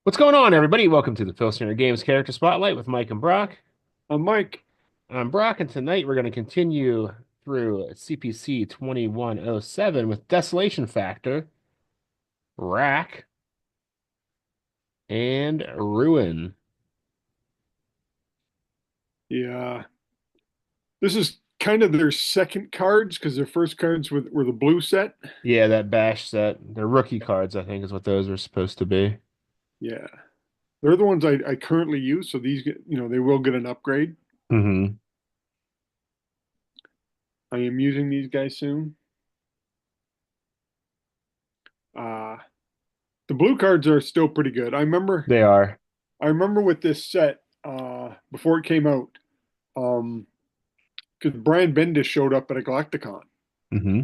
What's going on, everybody? Welcome to the Filsinger Games Character Spotlight with Mike and Brock. Mike, I'm Brock, and tonight we're going to continue through CPC 2107 with Desolation Factor, Rack, and Ruin. yeah, this is kind of their second cards because their first cards were the blue set. Yeah, that bash set. They're rookie cards, I think, is what those were supposed to be. Yeah, they're the ones I currently use, so these they will get an upgrade. Hmm. I am using these guys soon. Uh, the blue cards are still pretty good. They are. I remember with this set before it came out, because Brian Bendis showed up at a Galacticon, Hmm.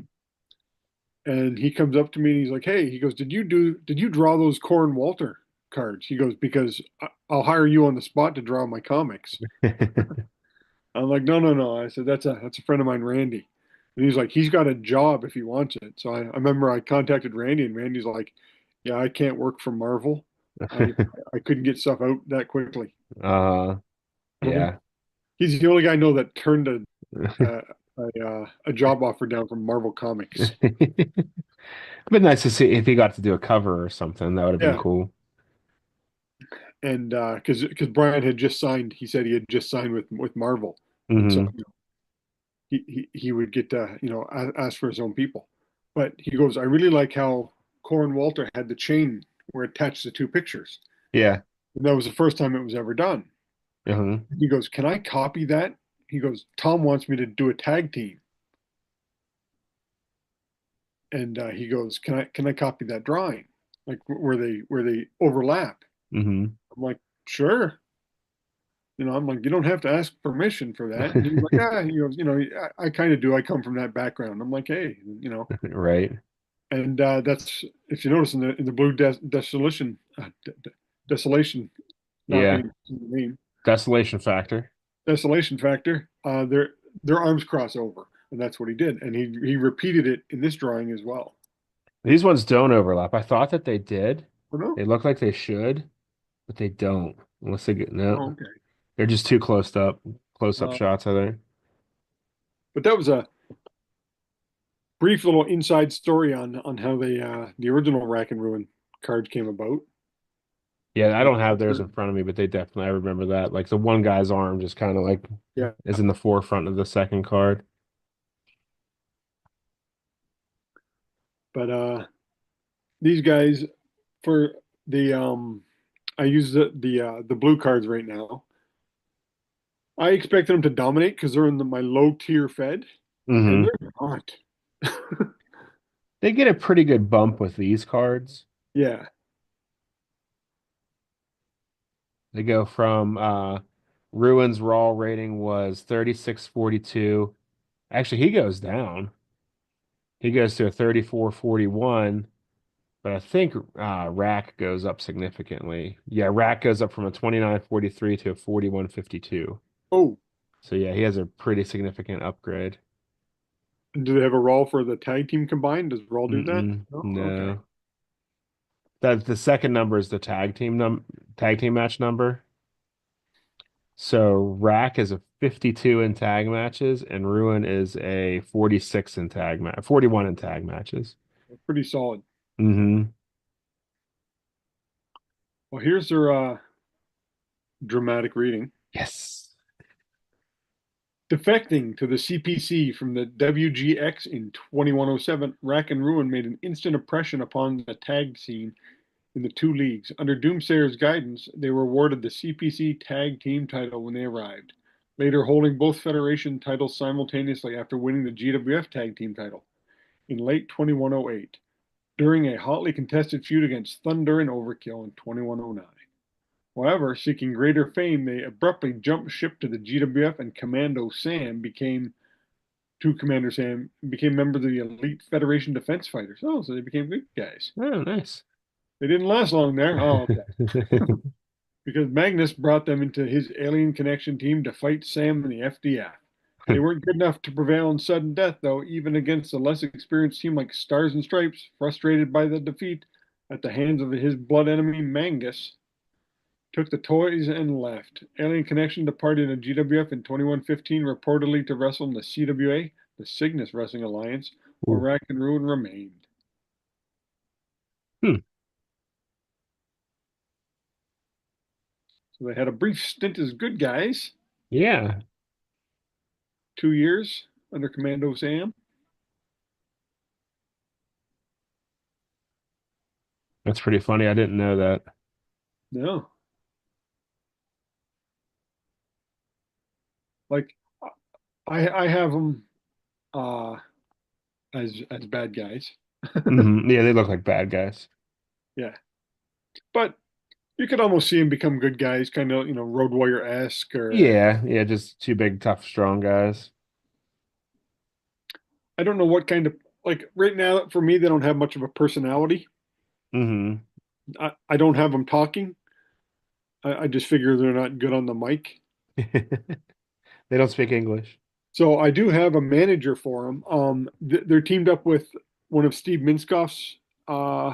and he comes up to me and he's like, "Hey," he goes, Did you draw those Corin Walter cards?" He goes, "Because I'll hire you on the spot to draw my comics." I'm like, "No, no, no." I said, "That's a friend of mine, Randy." And he's like, "He's got a job if he wants it." So I remember I contacted Randy, and Randy's like, "Yeah, I can't work for Marvel. I couldn't get stuff out that quickly." I'm like, Yeah. he's the only guy I know that turned a job offer down from Marvel Comics. Been nice to see if he got to do a cover or something. That would have been Yeah, cool. and because Brian had just signed, he said he had just signed with Marvel, and so Hmm. he would get to ask for his own people. But he goes, "I really like how Corin Walter had the chain where it attached the two pictures, Yeah. and that was the first time it was ever done." Hmm. He goes, "Can I copy that?" He goes, "Tom wants me to do a tag team," and he goes, "Can I copy that drawing, like where they overlap?" Hmm. I'm like, "Sure." I'm like, "You don't have to ask permission for that." And he's like, "Yeah." He goes, I kind of do. I come from that background." I'm like, "Hey, Right. and that's if you notice in the blue desolation, not Yeah. being the name, Desolation Factor. desolation factor. Their arms cross over, and that's what he did, and he repeated it in this drawing as well. These ones don't overlap. I thought that they did. Oh no, They look like they should, but they don't. Unless they get, oh, no, okay. they're just too close up Uh, shots, I think. but that was a brief little inside story on how the original Rack and Ruin cards came about. Yeah, I And don't have theirs in front of me, but they definitely, I remember that. Like the one guy's arm just kind of like yeah, is in the forefront of the second card. but these guys for the I use the blue cards right now. I expected them to dominate because they're in my low tier Fed, and Hmm. they're not. They get a pretty good bump with these cards. Yeah, They go from Ruin's raw rating was 3642. Actually, he goes down. He goes to a 3441. But I think Rack goes up significantly. Yeah, Rack goes up from a 2943 to a 4152. oh, So yeah, he has a pretty significant upgrade. and do they have a role for the tag team combined? Does Raw do that? Mm-mm, Oh, okay. no. That the second number is the tag team match number. So Rack is a 52 in tag matches and Ruin is a 46 in 41 in tag matches. Pretty solid. Hmm. Well, here's their dramatic reading. Yes. Defecting to the CPC from the WGX in 2107, Rack and Ruin made an instant impression upon the tag scene in the two leagues. Under Doomsayer's guidance, they were awarded the CPC Tag Team title when they arrived, later holding both Federation titles simultaneously after winning the GWF Tag Team title in late 2108, during a hotly contested feud against Thunder and Overkill in 2109. However, seeking greater fame, they abruptly jumped ship to the GWF, and Commander Sam became members of the Elite Federation Defense Fighters. Oh, so they became good guys. Oh, nice. They didn't last long there. Oh, okay. Because Magnus brought them into his alien connection team to fight Sam and the FDF. They weren't good enough to prevail in sudden death, though, even against a less experienced team like Stars and Stripes, frustrated by the defeat at the hands of his blood enemy Mangus. took the toys and left. Alien Connection departed in GWF in 2115, reportedly to wrestle in the CWA, the Cygnus Wrestling Alliance, while Ooh. Rack and Ruin remained. Hmm. So they had a brief stint as good guys, Yeah, 2 years under Commando Sam. that's pretty funny. I didn't know that. No, like I have them uh, as bad guys. Yeah, they look like bad guys. Yeah, but you could almost see them become good guys, kind of Road Warrior esque, or Yeah, yeah, just two big, tough, strong guys. I don't know what kind of like right now for me they don't have much of a personality. Hmm. I don't have them talking. I just figure they're not good on the mic. They don't speak English. So I do have a manager for them. They're teamed up with one of Steve Minskoff's uh,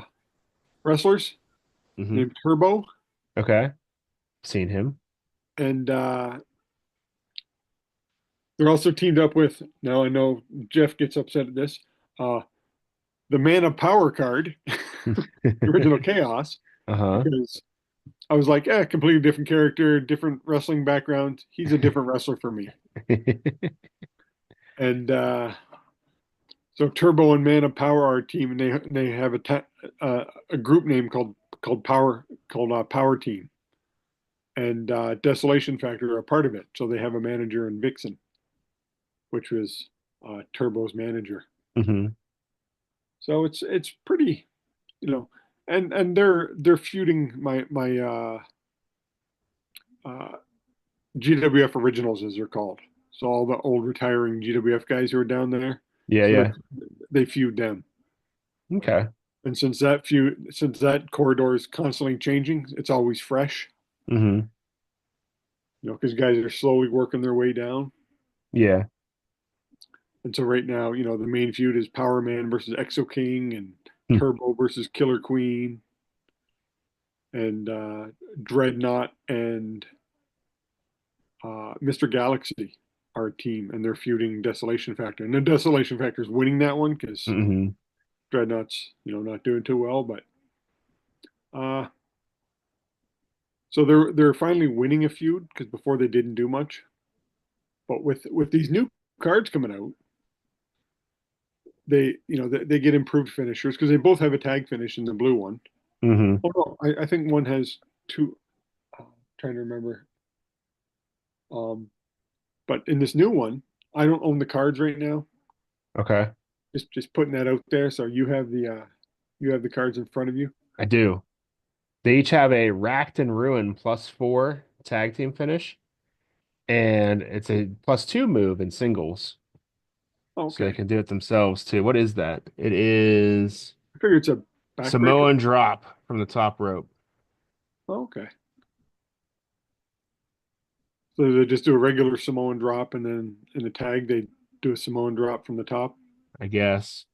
wrestlers Hmm. named Turbo, Okay, seen him. and they're also teamed up with. Now I know Jeff gets upset at this. Uh, the Man of Power card, the original Chaos, Uh-huh. because I was like, completely different character, different wrestling background. He's a different wrestler for me. And so Turbo and Man of Power are a team, and they have a group name called Power Team, and Desolation Factor are a part of it. So they have a manager in Vixen, which was Turbo's manager. Hmm. So it's pretty, you know, and they're feuding my uh, GWF originals as they're called. So all the old retiring GWF guys who are down there, Yeah, so yeah. they feud them. Okay. And since that corridor is constantly changing, it's always fresh. Hmm. Because guys are slowly working their way down. Yeah. And so right now, the main feud is Power Man versus Exo King and Hmm. Turbo versus Killer Queen and Dreadnought and Mr. Galaxy are a team, and they're feuding Desolation Factor. And the Desolation Factor is winning that one because Hmm. Dreadnought's not doing too well, but uh, so they're finally winning a feud because before they didn't do much. But with these new cards coming out, they get improved finishers because they both have a tag finish in the blue one. Hmm. Oh no, I think one has two. Trying to remember. Um, but in this new one, I don't own the cards right now. Okay. Just putting that out there. So you have the cards in front of you. I do. They each have a Racked and Ruin +4 tag team finish, and it's a +2 move in singles. So they Okay, can do it themselves too. What is that? It is I figure it's a backbreaker. Samoan drop from the top rope, Okay, so they just do a regular Samoan drop, and then in the tag they do a Samoan drop from the top. I guess.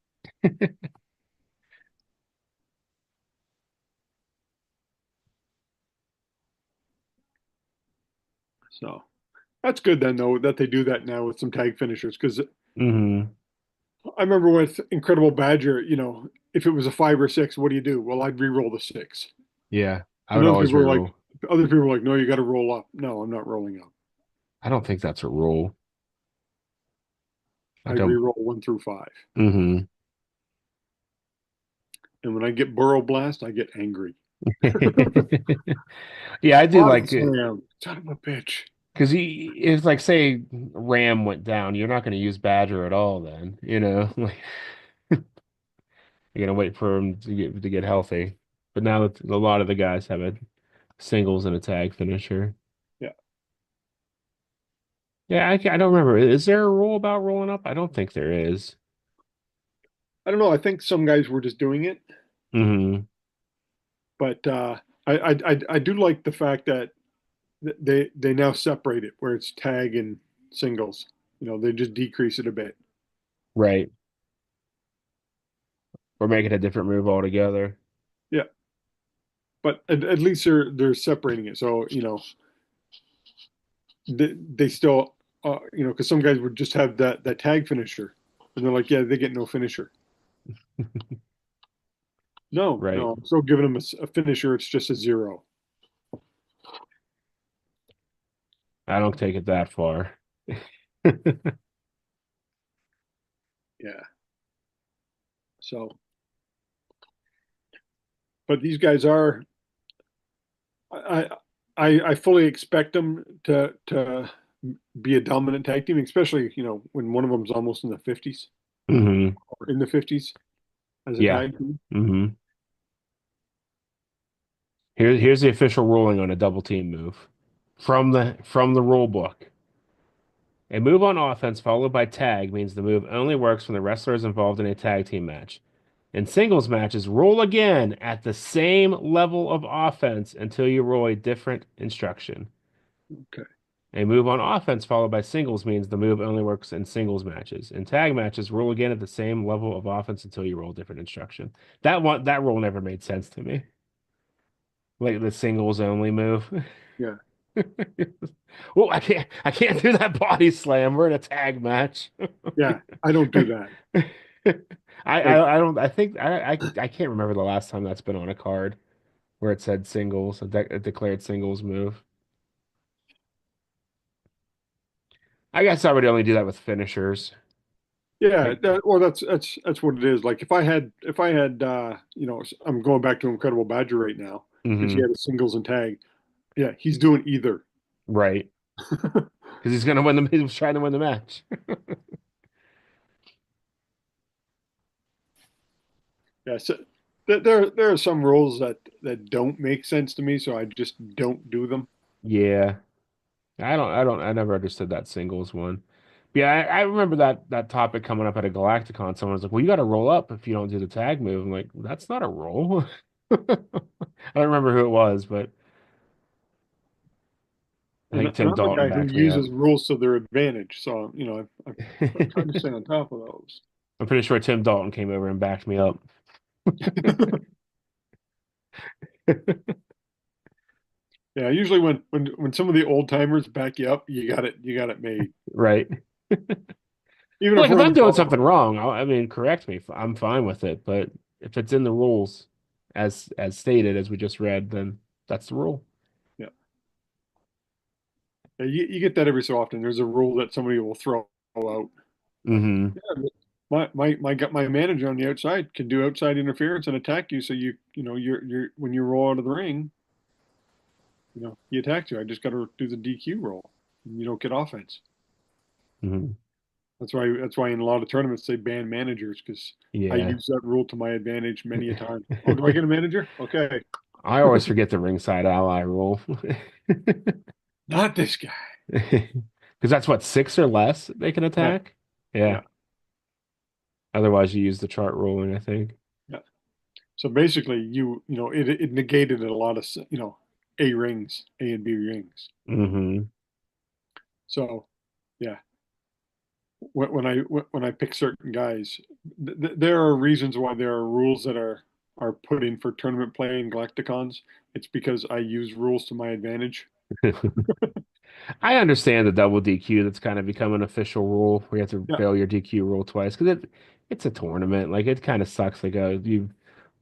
So that's good then, though, that they do that now with some tag finishers. Because Hmm. I remember with Incredible Badger, if it was a 5 or 6, what do you do? Well, I'd re-roll the 6. Yeah, I And would always reroll. other people were like, no, you got to roll up. No, I'm not rolling up. I don't think that's a rule. I I don't. re-roll 1 through 5. Hmm. And when I get Burrow Blast, I get angry. Yeah, I do Body like it slam, son of a bitch. because it's like say Ram went down, you're not going to use Badger at all then, like you're gonna wait for him to get healthy. But now that a lot of the guys have a singles and a tag finisher. Yeah, Yeah, I don't remember. Is there a rule about rolling up? I don't think there is. I don't know. I think some guys were just doing it, Hmm. but I do like the fact that they now separate it where it's tag and singles. They just decrease it a bit. Right. Or make it a different move altogether. Yeah, but at least they're separating it. So they still because some guys would just have that tag finisher, and they're like, yeah, they get no finisher. No, Right. no, I'm still giving them a finisher. It's just a zero. I don't take it that far. Yeah. So, but these guys are. I I fully expect them to be a dominant tag team, especially when one of them's almost in the 50s or in the 50s as a Yeah. tag team. hmm here's the official ruling on a double team move from the rule book. A move on offense followed by tag means the move only works when the wrestler is involved in a tag team match. In singles matches, roll again at the same level of offense until you roll a different instruction. Okay. A move on offense followed by singles means the move only works in singles matches. In tag matches, roll again at the same level of offense until you roll a different instruction. That rule never made sense to me. Like the singles only move. Yeah. Well, I can't do that body slam. We're in a tag match. Yeah. I don't do that. I, Like, I I don't I think I can't remember the last time that's been on a card where it said singles, a declared singles move. I guess I would only do that with finishers. yeah, Like, well, that's what it is. Like if I had I'm going back to Incredible Badger right now. If he hmm had a singles and tag, yeah, he's doing either. right. Because he's gonna win the he was trying to win the match. Yeah, so there are some rules that don't make sense to me, so I just don't do them. Yeah. I never understood that singles one. But yeah, I remember that topic coming up at a Galacticon. Someone was like, "Well, you got to roll up if you don't do the tag move." I'm like, "That's not a roll." I don't remember who it was, but I And think and Tim I'm a Dalton guy who backed me up. uses rules to their advantage, so I've tried to stay on top of those. I'm pretty sure Tim Dalton came over and backed me up. Yeah, usually when some of the old timers back you up, you got it made. Right. Even if Like if we're I'm only doing talking something about, wrong, I mean, correct me. I'm fine with it. But if it's in the rules as stated, as we just read, then that's the rule. yeah, yeah, you get that every so often. There's a rule that somebody will throw out. Like, hmm yeah, my manager on the outside can do outside interference and attack you. So you're when you roll out of the ring, he attacks you. I just got to do the DQ roll, and you don't get offense. hmm That's why in a lot of tournaments they ban managers because I Yeah. use that rule to my advantage many a time. Oh, do I get a manager? Okay, I always forget the ringside ally rule. not this guy. Because that's what, six or less they can Yeah, attack? Yeah. yeah, Otherwise, you use the chart ruling, I think. yeah. So basically, it negated a lot of A rings, A and B rings. hmm So yeah, when I pick certain guys, there are reasons why there are rules that are put in for tournament play in Galacticons. It's because I use rules to my advantage. I understand the double DQ that's kind of become an official rule where you have to Yeah, fail your DQ rule twice because it's a tournament. Like it kind of sucks. Like you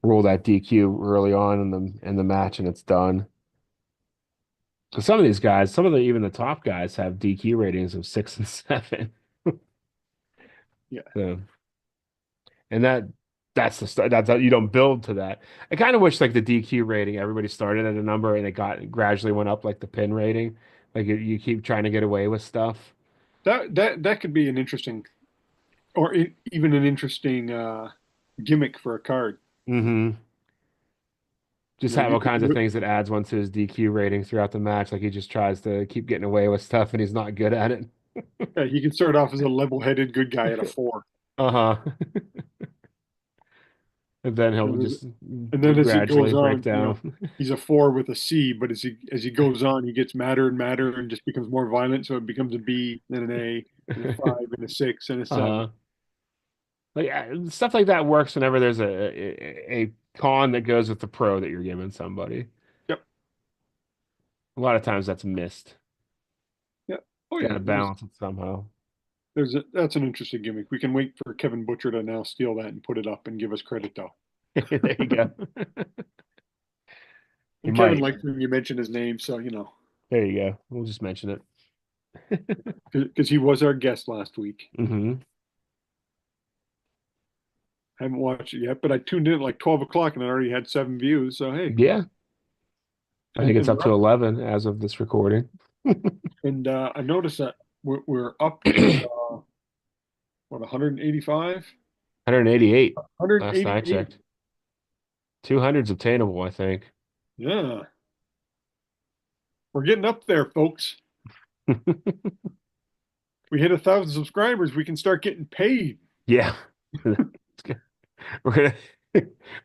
rule that DQ early on in the match and it's done. Because some of these guys, some of the even the top guys have DQ ratings of 6 and 7. yeah. So and that's the stuff that's how you don't build to that. I kind of wish like the DQ rating, everybody started at a number and it got gradually went up like the pin rating. Like you keep trying to get away with stuff. That could be an interesting, or even an interesting gimmick for a card. hmm Just You know, have you all could kinds do of it. things that adds one to his DQ rating throughout the match. Like he just tries to keep getting away with stuff and he's not good at it. Yeah, you can start off as a level-headed good guy at a four, Uh-huh. And then he'll and, just and then as he gradually goes break on, down. he's a four with a C. But as he goes on, he gets madder and madder and just becomes more violent. So it becomes a B, then an A, and a five, and a six, and a seven. Uh-huh. Like stuff like that works whenever there's a con that goes with the pro that you're giving somebody. Yep. A lot of times that's missed. Yep. Oh Got yeah. to balance it somehow. That's an interesting gimmick. We can wait for Kevin Butcher to now steal that and put it up and give us credit though. There you go. He And Kevin might. likes when you mention his name, so There you go. We'll just mention it. because he was our guest last week. Hmm. I haven't watched it yet, but I tuned in at like 12 o'clock and I already had 7 views. So hey, Yeah. I and think it's and up we're to up. 11 as of this recording. And I noticed that we're up to what 185, 188 last I 188. checked. 200's obtainable, I think. Yeah, we're getting up there, folks. We hit 1,000 subscribers. We can start getting paid. Yeah. We're gonna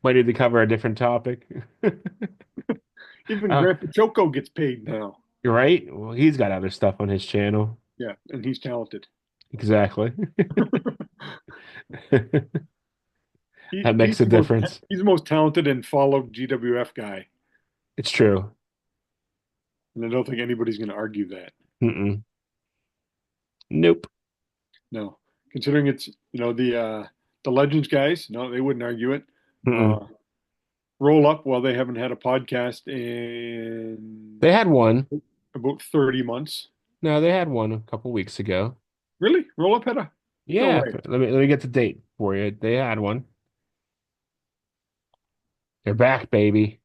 might need to cover a different topic. Even Uh, Grandpa Choco gets paid now. you're right. Well, he's got other stuff on his channel. Yeah, and he's talented. Exactly. He, That he's makes a the most difference. he's the most talented and followed GWF guy, It's true. and I don't think anybody's going to argue that. Mm-mm. Nope. No, considering it's the Legends guys, no, they wouldn't argue it. Mm-mm. Uh, Roll Up, well, they haven't had a podcast in They had one. about 30 months. No, they had one a couple weeks ago. Really? Roll Up had a no Yeah, way. let me get the date for you. They had one. They're back, baby.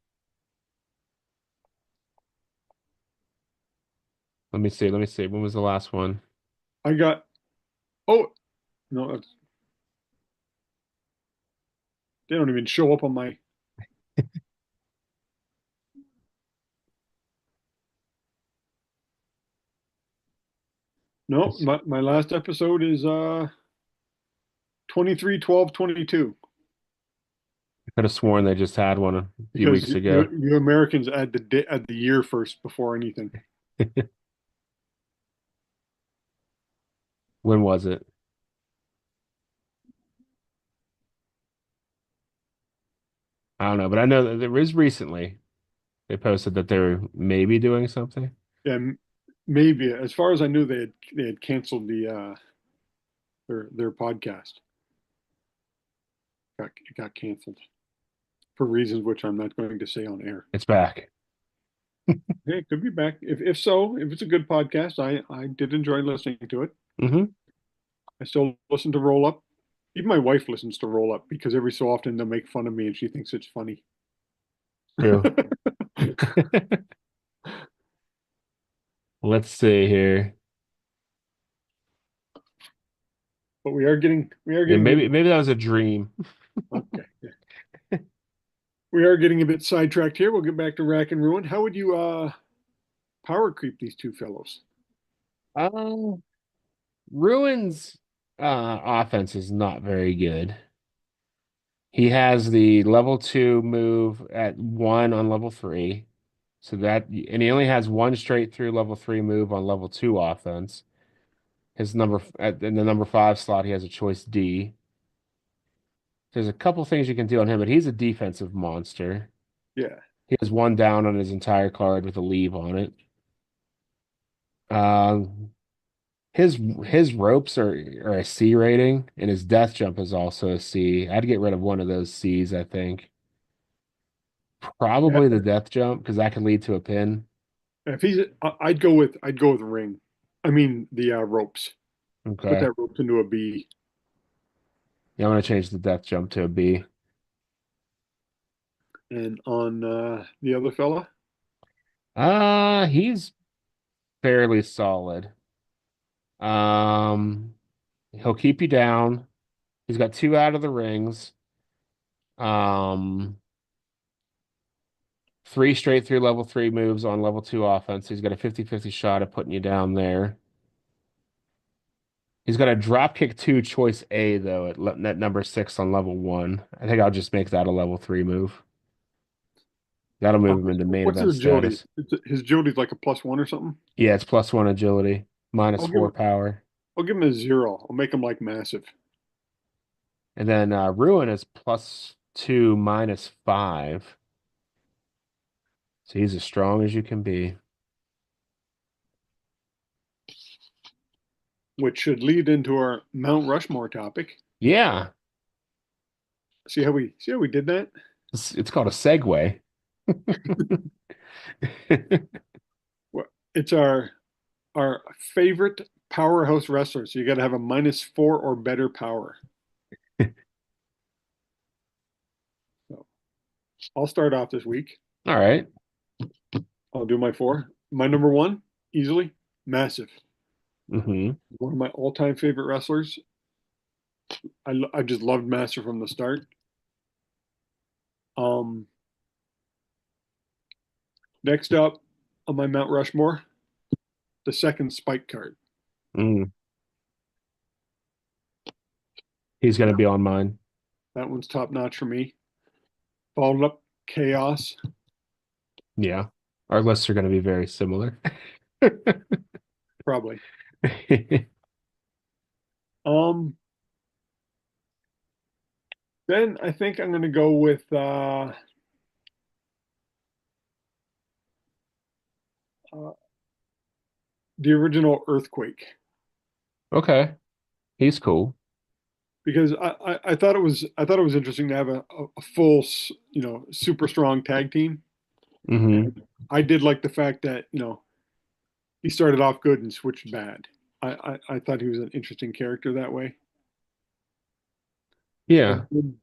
Let me see. Let me see. When was the last one? I got oh no, they don't even show up on my no, It's- my last episode is 23/12/22 I could have sworn they just had one a few because weeks ago. you Americans add the year first before anything. When was it? I don't know, but I know that there was recently they posted that they were maybe doing something. And maybe as far as I knew they had canceled their podcast. It got canceled for reasons which I'm not going to say on air. It's back. Hey, it could be back. If so, if it's a good podcast, I did enjoy listening to it. Hmm. I still listen to Roll Up. Even my wife listens to Roll Up because every so often they'll make fun of me and she thinks it's funny. True. Let's see here. But we are Yeah, getting maybe that was a dream. okay. Yeah. We are getting a bit sidetracked here. We'll get back to Rack and Ruin. How would you power creep these two fellows? Uh, Ruin's offense is not very good. He has the level two move at one on level three. So that, and he only has one straight through level three move on level two offense. His number in the number five slot, he has a choice D. There's a couple things you can do on him, but he's a defensive monster. Yeah. He has one down on his entire card with a leave on it. Um, his ropes are a C rating, and his death jump is also a C. I'd get rid of one of those C's, I think. Yeah. Probably the death jump because that could lead to a pin. If he's, I'd go with ring. I mean the ropes. Put Okay. that rope into a B. Yeah, I'm gonna change the death jump to a B. And on the other fella, He's fairly solid. Um, he'll keep you down. He's got two out of the rings. Um, three straight through level three moves on level two offense. He's got a 50-50 shot at putting you down there. He's got a drop kick two choice A though at number six on level one. I think I'll just make that a level three move. That'll move him into main what's event his agility? status. His agility's like a +1 or something. Yeah, it's plus one agility, minus I'll give four him, power. I'll give him a 0. I'll make him like massive. And then Ruin is plus to -5. So he's as strong as you can be. which should lead into our Mount Rushmore topic. Yeah, See how we did that? it's called a segue. It's our favorite powerhouse wrestlers. So you got to have a -4 or better power. So I'll start off this week. All right. I'll do my four. My number one, easily, Massive. Hmm. One of my all-time favorite wrestlers. I just loved Massive from the start. Um, Next up on my Mount Rushmore, the second Spike card. Mm. He's going to That, be on mine. that one's top notch for me. Followed up, Chaos, Yeah. Our lists are going to be very similar. probably. Um, then I think I'm going to go with uh, the original Earthquake Okay. He's cool. because I thought it was interesting to have a full super strong tag team. Hmm. And I did like the fact that he started off good and switched bad. I thought he was an interesting character that way. And Yeah. and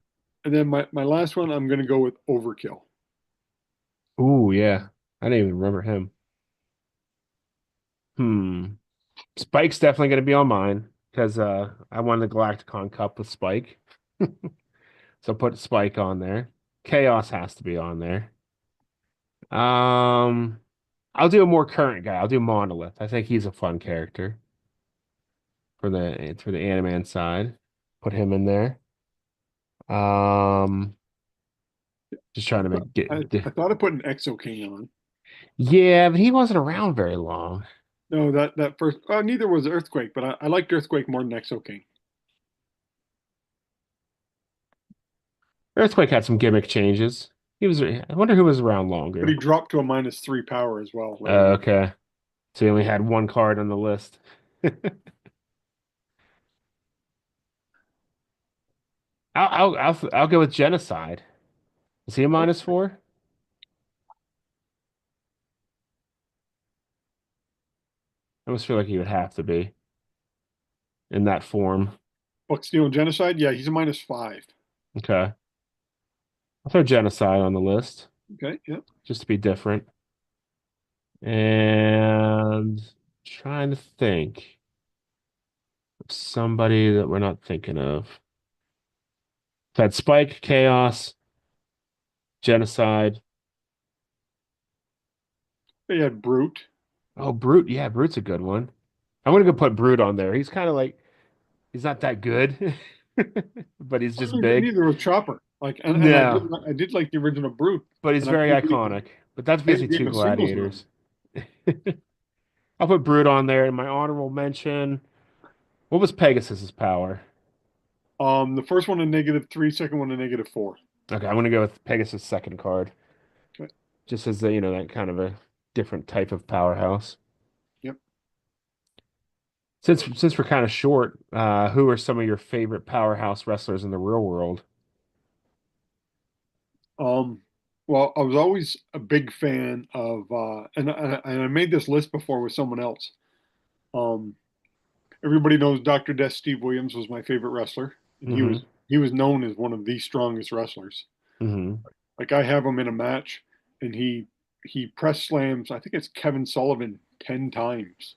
then my last one I'm going to go with Overkill. Ooh, yeah. I didn't even remember him. Hmm. Spike's definitely going to be on mine because I won the Galacticon Cup with Spike. So put Spike on there. Chaos has to be on there. Um, I'll do a more current guy. I'll do Monolith. I think he's a fun character for the Animan side. Put him in there. Um, just trying to make I, get. I thought I put an Exo King on. Yeah, but he wasn't around very long. No, that first. Neither was Earthquake, but I liked Earthquake more than Exo King. Earthquake had some gimmick changes. I wonder who was around But he longer. dropped to a -3 power as well later on. Okay. So he only had one card on the list. I'll go with Genocide. Is he a -4? I almost feel like he would have to be in that form. Buck Steel Genocide, yeah, he's a -5. Okay. I'll throw Genocide on the list Okay, yeah. just to be different. And trying to think of somebody that we're not thinking of. Had Spike, Chaos, Genocide. They had Brute. Oh, Brute. Yeah, Brute's a good one. I'm gonna go put Brute on there. He's kind of like he's not that good, but he's Well, just big. neither was Chopper. Like, and No, I did like the original Brute, but he's and I very played the game. iconic. But that's Played basically the two game of singles with him. gladiators. I'll put Brute on there in my honorable mention. What was Pegasus's power? The first one a -3, second one a -4. Okay, I'm gonna go with Pegasus' second card, Okay. just as that kind of a different type of powerhouse. Yep. Since we're kind of short, who are some of your favorite powerhouse wrestlers in the real world? Um, well, I was always a big fan of, and I made this list before with someone else. Um, Everybody knows Dr. Death Steve Williams was my favorite wrestler, and he Hmm. was he was known as one of the strongest wrestlers. Hmm. Like I have him in a match, and he press slams. I think it's Kevin Sullivan 10 times.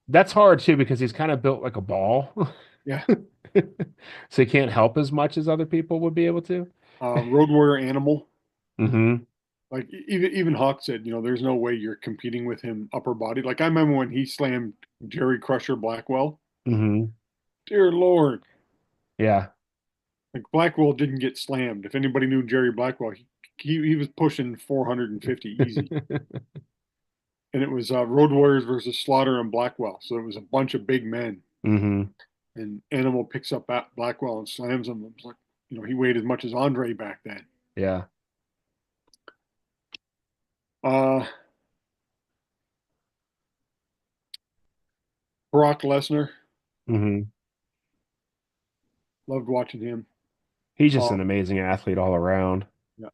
That's hard too because he's kind of built like a ball. Yeah. So he can't help as much as other people would be able to. Road Warrior Animal. Hmm. Like even Hawk said, there's no way you're competing with him upper body. Like I remember when he slammed Jerry Crusher Blackwell. Hmm. Dear Lord, Yeah. like Blackwell didn't get slammed. If anybody knew Jerry Blackwell, he was pushing 450 easy. And it was Road Warriors versus Slaughter and Blackwell. So it was a bunch of big men. Hmm. And Animal picks up Blackwell and slams him. I was like, he weighed as much as Andre back then. Yeah. Uh, Brock Lesnar, Hmm. loved watching him. He's just Uh, an amazing athlete all around. yeah.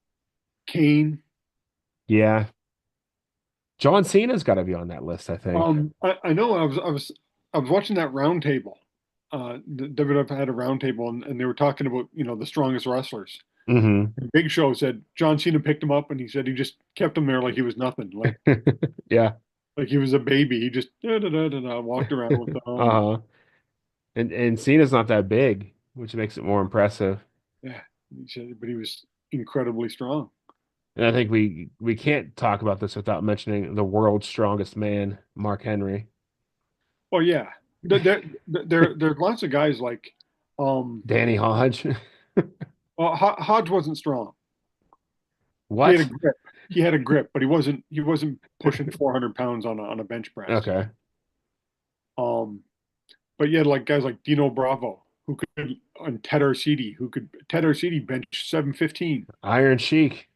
Kane. Yeah. John Cena's got to be on that list, I think. I know I was watching that round table. The WWF had a round table, and they were talking about the strongest wrestlers. Hmm. And Big Show said John Cena picked him up, and he said he just kept him there like he was nothing, Yeah. like he was a baby. He just walked around with them. Uh-huh. And Cena's not that big, which makes it more impressive. Yeah, he said, but he was incredibly strong. And I think we can't talk about this without mentioning the world's strongest man, Mark Henry. Oh yeah, there's lots of guys like um, Danny Hodge. Hodge wasn't strong. He had a What? grip. He had a grip, but he wasn't pushing 400 pounds on a bench press. Okay. Um, but you had like guys like Dino Bravo who could and Ted Arcidi bench 715. Iron Sheik.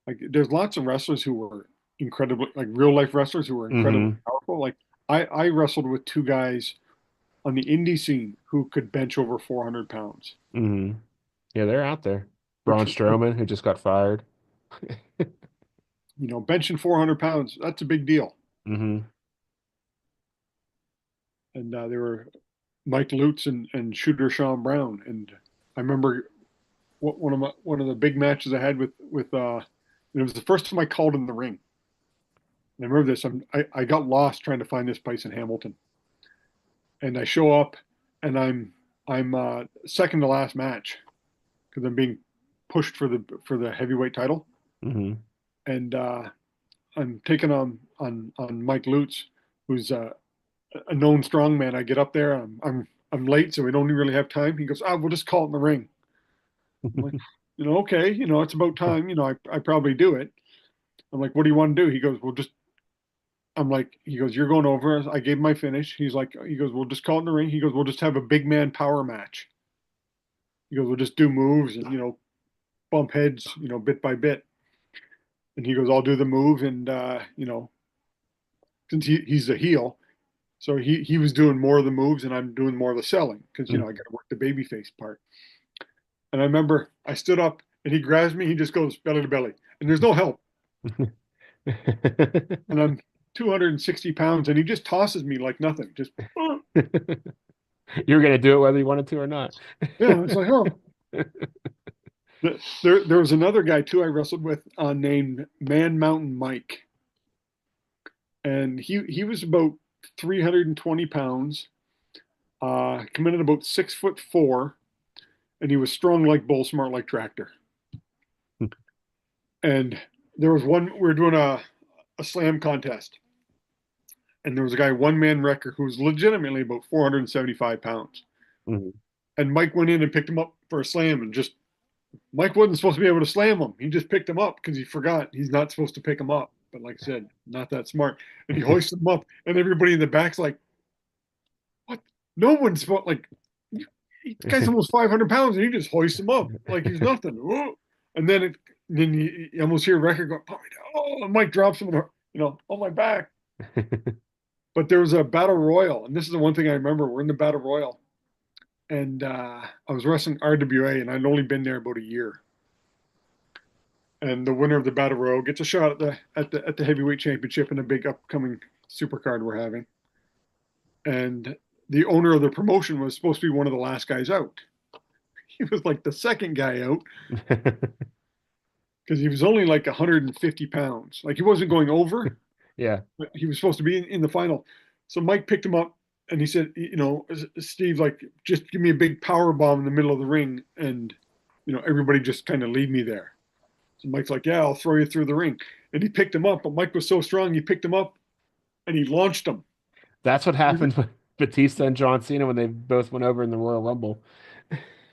Like there's lots of wrestlers who were incredibly like real life wrestlers who were incredibly Hmm. powerful. Like I wrestled with two guys on the indie scene who could bench over 400 pounds, Hmm. Yeah, they're out there. Braun which Strowman, who just got fired. benching 400 pounds, that's a big deal. Hmm. And they were Mike Lutz and Shooter Sean Brown. And I remember one of the big matches I had with it was the first time I called in the ring. And I remember this. I got lost trying to find this place in Hamilton, and I show up, and I'm second to last match because I'm being pushed for the heavyweight title, Hmm. and I'm taking on Mike Lutz, who's a known strongman. I get up there, I'm late, so we don't really have time. He goes, we'll just call it in the ring. I'm like, okay, it's about time. I probably do it. I'm like, what do you want to do? He goes, well, just. I'm like, he goes, you're going over. I gave him my finish. He goes, we'll just call it in the ring. He goes, we'll just have a big man power match. He goes, we'll just do moves and bump heads, bit by bit. And he goes, I'll do the move, and since he's a heel, so he was doing more of the moves, and I'm doing more of the selling because I got to work the babyface part. And I remember I stood up, and he grabs me. He just goes belly to belly, and there's no help. And I'm 260 pounds, and he just tosses me like nothing. Just You're gonna do it whether you wanted to or not. yeah, it's like oh. There was another guy too I wrestled with named Man Mountain Mike, and he was about 320 pounds, come in at about 6'4", and he was strong like bull, smart like tractor. And there was we were doing a slam contest, and there was a guy one man wrecker who was legitimately about 475 pounds, Mhm. and Mike went in and picked him up for a slam, and just Mike wasn't supposed to be able to slam him. He just picked him up because he forgot he's not supposed to pick him up. But like I said, not that smart. And he hoists him up, and everybody in the back's like, "What? No one's supposed like the guy's almost 500 pounds, and he just hoists him up like he's nothing." Whoa. And then you almost hear a record go, "Put me down." Oh, and Mike drops him, on my back. But there was a battle royal, and this is the one thing I remember. We're in the battle royal, and I was wrestling RWA, and I'd only been there about a year. And the winner of the battle royal gets a shot at the heavyweight championship in a big upcoming supercard we're having. And the owner of the promotion was supposed to be one of the last guys out. He was like the second guy out because he was only like 150 pounds. Like he wasn't going over, Yeah. but he was supposed to be in the final. So Mike picked him up, and he said, Steve, like, just give me a big power bomb in the middle of the ring, and everybody just kind of leave me there. So Mike's like, yeah, I'll throw you through the ring. And he picked him up, but Mike was so strong, he picked him up and he launched him. That's what happened with Batista and John Cena when they both went over in the Royal Rumble.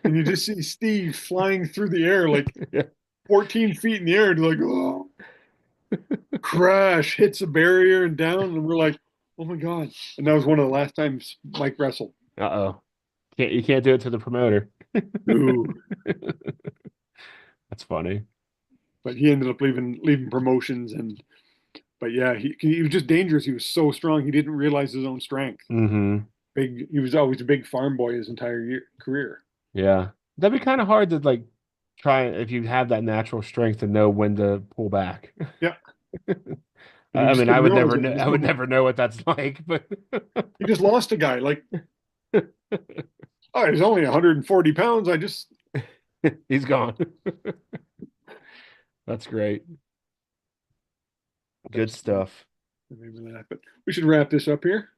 And you just see Steve flying through the air like Yeah. 14 feet in the air, and like, oh, crash, hits a barrier and down. And we're like, oh my God. And that was one of the last times Mike wrestled. Uh-oh. You can't do it to the promoter. Ooh. That's funny. But he ended up leaving promotions, and but yeah, he was just dangerous. He was so strong, he didn't realize his own strength. Hmm. Big, he was always a big farm boy his entire career. Yeah. That'd be kind of hard to like try if you have that natural strength to know when to pull back. Yeah, but he I just mean, I didn't would realize never it. know. He I just would never know what that's like, but he just lost a guy. Like, oh, he's only 140 pounds. I just he's gone. That's great. Good that's the stuff. name of that. But we should wrap this up here.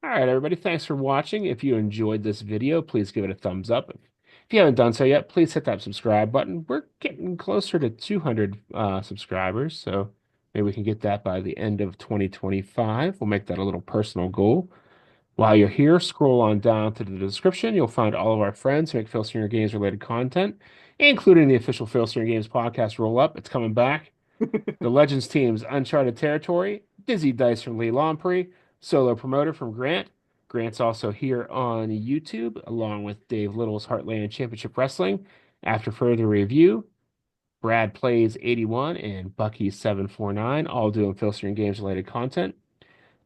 All right, everybody, thanks for watching. If you enjoyed this video, please give it a thumbs up. If you haven't done so yet, please hit that subscribe button. We're getting closer to 200 subscribers, so maybe we can get that by the end of 2025. We'll make that a little personal goal. While you're here, scroll on down to the description. You'll find all of our friends who make Filsinger Games related content, including the official Filsinger Games podcast roll up. It's coming back. The Legends team's Uncharted Territory, Dizzy Dice from Lee Lamprey, solo promoter from Grant. Grant's also here on YouTube, along with Dave Little's Heartland Championship Wrestling. After further review, Brad Plays 81 and Bucky 749, all doing Filtering Games related content.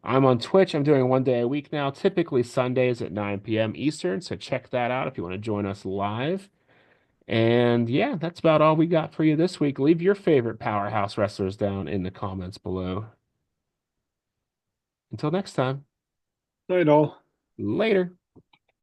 I'm on Twitch. I'm doing one day a week now, typically Sundays at 9 p.m. Eastern. So check that out if you want to join us live. And yeah, that's about all we got for you this week. Leave your favorite powerhouse wrestlers down in the comments below. Until next time, Night all. later.